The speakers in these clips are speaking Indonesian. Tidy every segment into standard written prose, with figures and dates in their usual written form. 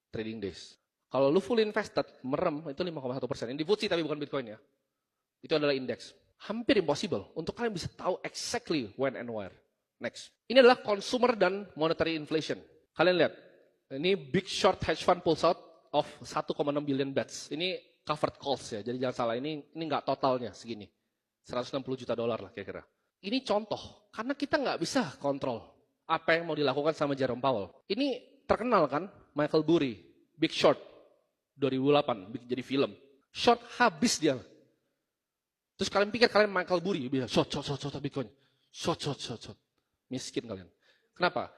trading days. Kalau lu full invested, merem, itu 5,1%. Ini di FTSE tapi bukan Bitcoin ya. Itu adalah indeks. Hampir impossible untuk kalian bisa tahu exactly when and where. Next. Ini adalah consumer dan monetary inflation. Kalian lihat, ini big short hedge fund pulls out of 1,6 billion bets. Ini covered calls ya, jadi jangan salah. Ini nggak totalnya segini. 160 juta dolar lah kira-kira. Ini contoh, karena kita nggak bisa kontrol apa yang mau dilakukan sama Jerome Powell. Ini terkenal kan, Michael Burry, Big Short, 2008, jadi film. Short habis dia. Terus kalian pikir kalian Michael Burry, bisa short Bitcoin. Short. Miskin kalian. Kenapa?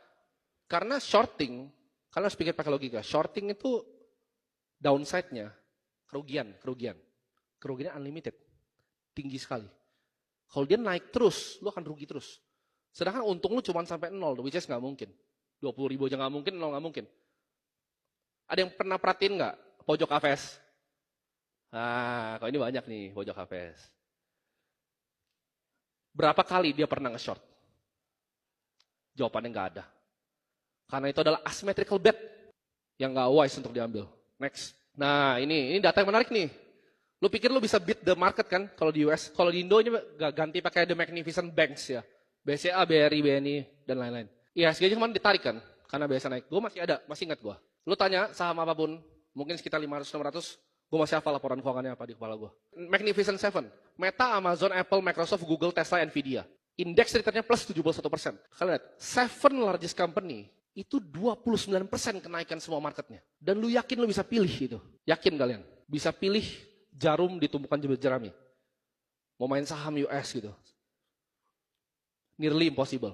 Karena shorting, kalian harus pikir pakai logika. Shorting itu downside-nya, kerugian. Kerugiannya unlimited. Tinggi sekali. Kalau dia naik terus, lu akan rugi terus. Sedangkan untung lu cuma sampai 0, which is nggak mungkin. 20.000 aja nggak mungkin, 0 nggak mungkin. Ada yang pernah perhatiin nggak pojok AVS? Nah, kalau ini banyak nih pojok AVS. Berapa kali dia pernah nge-short? Jawabannya nggak ada. Karena itu adalah asymmetrical bet yang nggak wise untuk diambil. Next. Nah, ini data yang menarik nih. Lu pikir lu bisa beat the market kan kalau di US? Kalau di Indo ini ganti pakai The Magnificent Banks ya. BCA, BRI, BNI, dan lain-lain. IHSG-nya cuma ditarik kan, karena biasa naik. Gue masih ada, masih ingat gue. Lu tanya saham apapun, mungkin sekitar 500-600, gue masih hafal laporan keuangannya apa di kepala gue. Magnificent Seven, Meta, Amazon, Apple, Microsoft, Google, Tesla, Nvidia. Indeks returnnya plus 71%. Kalian lihat, 7 largest company, itu 29% kenaikan semua marketnya. Dan lu yakin lu bisa pilih itu? Yakin kalian? Bisa pilih jarum di tumpukan jerami. Mau main saham US gitu. Nearly impossible.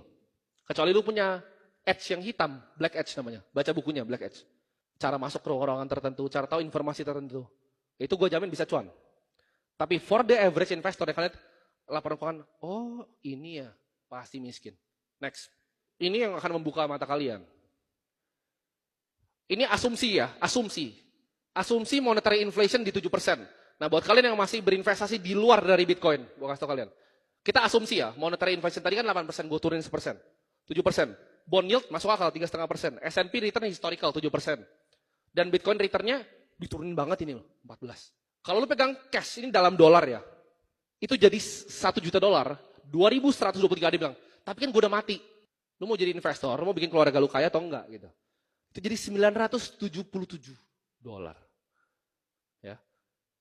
Kecuali lu punya edge yang hitam, black edge namanya. Baca bukunya, black edge. Cara masuk ke ruangan tertentu, cara tahu informasi tertentu. Itu gue jamin bisa cuan. Tapi for the average investor, ya kalian laporan keuangan, oh ini ya, pasti miskin. Next. Ini yang akan membuka mata kalian. Ini asumsi ya, asumsi. Asumsi monetary inflation di 7%. Nah buat kalian yang masih berinvestasi di luar dari Bitcoin, gue kasih tau kalian. Kita asumsi ya, monetary inflation tadi kan 8%, gue turunin 1%. 7%. Bond yield masuk akal 3,5%. S&P return historical 7%. Dan Bitcoin returnnya diturunin banget ini loh, 14. Kalau lu pegang cash, ini dalam dolar ya. Itu jadi 1 juta dolar, 2.123 dia bilang, tapi kan gue udah mati. Lu mau jadi investor, lu mau bikin keluarga lu kaya atau enggak gitu. Itu jadi 977 dolar. Ya.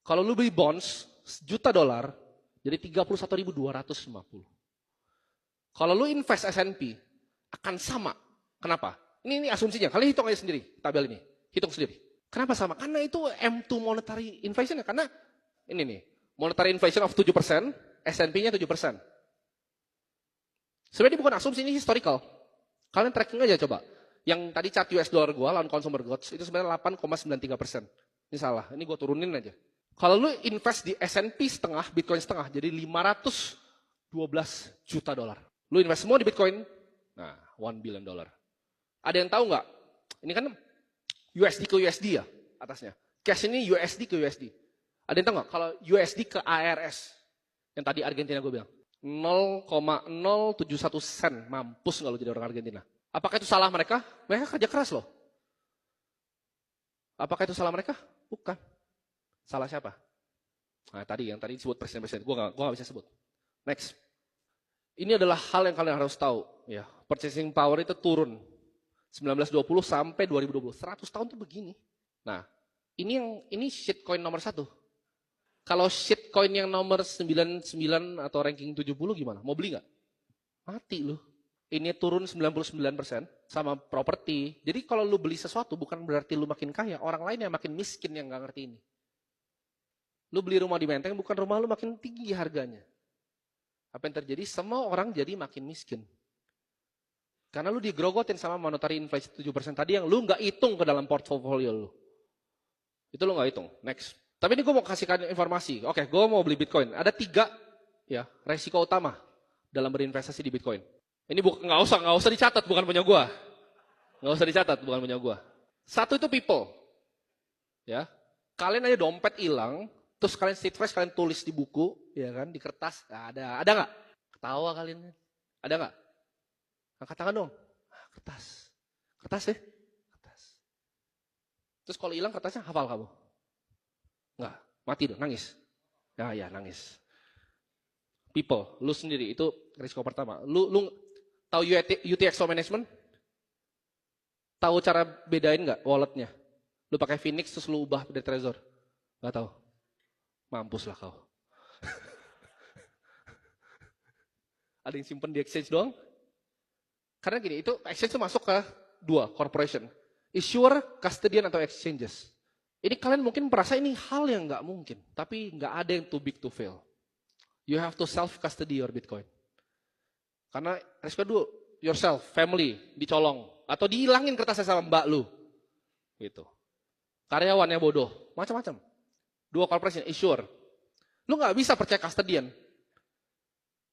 Kalau lu beli bonds, sejuta dolar, jadi 31.250. Kalau lu invest S&P, akan sama. Kenapa? Ini asumsinya, kalian hitung aja sendiri, tabel ini. Hitung sendiri. Kenapa sama? Karena itu M2 monetary inflation. Karena ini nih, monetary inflation of 7%, S&P-nya 7%. Sebenarnya ini bukan asumsi, ini historical. Kalian tracking aja coba. Yang tadi chart US dollar gua lawan consumer goods, itu sebenarnya 8,93%. Ini salah, ini gua turunin aja. Kalau lu invest di S&P setengah, Bitcoin setengah, jadi 512 juta dolar. Lu invest semua di Bitcoin, nah 1 billion dollar. Ada yang tahu nggak? Ini kan USD ke USD ya atasnya. Cash ini USD ke USD. Ada yang tahu nggak? Kalau USD ke ARS, yang tadi Argentina gue bilang, 0,071 sen, mampus nggak lu jadi orang Argentina? Apakah itu salah mereka? Mereka kerja keras loh. Apakah itu salah mereka? Bukan. Salah siapa? Nah tadi yang tadi disebut presiden-presiden, gue nggak bisa sebut. Next. Ini adalah hal yang kalian harus tahu. Ya, purchasing power itu turun. 1920 sampai 2020. 100 tahun tuh begini. Nah, ini shitcoin nomor 1. Kalau shitcoin yang nomor 99 atau ranking 70 gimana? Mau beli nggak? Mati lu. Ini turun 99% sama properti. Jadi kalau lu beli sesuatu bukan berarti lu makin kaya. Orang lain yang makin miskin yang nggak ngerti ini. Lu beli rumah di Menteng, bukan rumah lu makin tinggi harganya. Apa yang terjadi? Semua orang jadi makin miskin. Karena lu digrogotin sama monetary inflation 7% tadi yang lu nggak hitung ke dalam portfolio lu. Itu lu nggak hitung. Next. Tapi ini gue mau kasihkan informasi. Oke, gue mau beli Bitcoin. Ada 3 ya resiko utama dalam berinvestasi di Bitcoin. Ini nggak usah dicatat, bukan punya gue. Nggak usah dicatat, bukan punya gue. Satu itu people. Ya, kalian aja dompet hilang. Terus kalian sit fresh, kalian tulis di buku, ya kan, di kertas. Ada nggak? Ketawa kalian. Ada nggak? Angkat tangan dong. Kertas ya? Kertas. Terus kalau hilang kertasnya hafal kamu? Enggak, mati dong, nangis. Ya nangis. People, lu sendiri itu risiko pertama. Lu tahu UTXO management? Tahu cara bedain nggak walletnya? Lu pakai Phoenix terus lu ubah dari Trezor? Nggak tahu. Mampus lah kau. Ada yang simpen di exchange doang? Karena gini, itu exchange itu masuk ke dua corporation. Issuer, custodian atau exchanges. Ini kalian mungkin merasa ini hal yang nggak mungkin, tapi nggak ada yang too big to fail. You have to self-custody your Bitcoin. Karena resiko dulu, yourself, family, dicolong. Atau dihilangin kertasnya sama mbak lu. Gitu. Karyawannya bodoh, macam-macam. Dua corporation, issuer. Lu nggak bisa percaya custodian.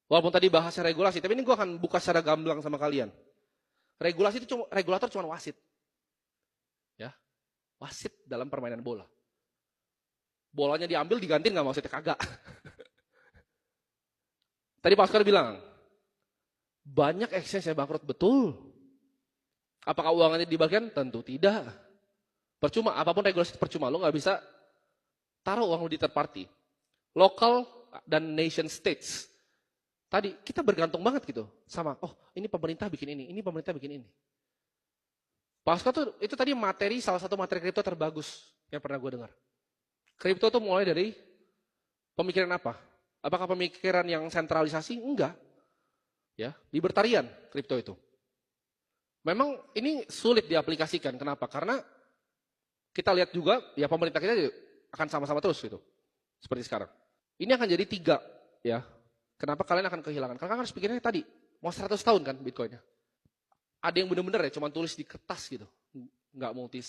Walaupun tadi bahasa regulasi, tapi ini gue akan buka secara gamblang sama kalian. Regulasi itu regulator cuma wasit. Ya, wasit dalam permainan bola. Bolanya diambil, digantiin nggak maksudnya kagak. Tadi Pak Oscar bilang, banyak exchange yang bangkrut, betul. Apakah uangannya dibagikan? Tentu tidak. Percuma, apapun regulasi percuma. Lo nggak bisa taruh uang lo di third party. Local dan nation states. Tadi kita bergantung banget gitu sama, oh ini pemerintah bikin ini pemerintah bikin ini. Pak Oscar tuh itu tadi materi, salah satu materi kripto terbagus yang pernah gue dengar. Kripto tuh mulai dari pemikiran apa? Apakah pemikiran yang sentralisasi? Enggak. Ya, libertarian kripto itu. Memang ini sulit diaplikasikan. Kenapa? Karena kita lihat juga ya pemerintah kita akan sama-sama terus gitu. Seperti sekarang. Ini akan jadi 3 ya. Kenapa kalian akan kehilangan? Karena harus pikirnya tadi mau 100 tahun kan Bitcoinnya. Ada yang benar-benar ya cuma tulis di kertas gitu. Enggak multi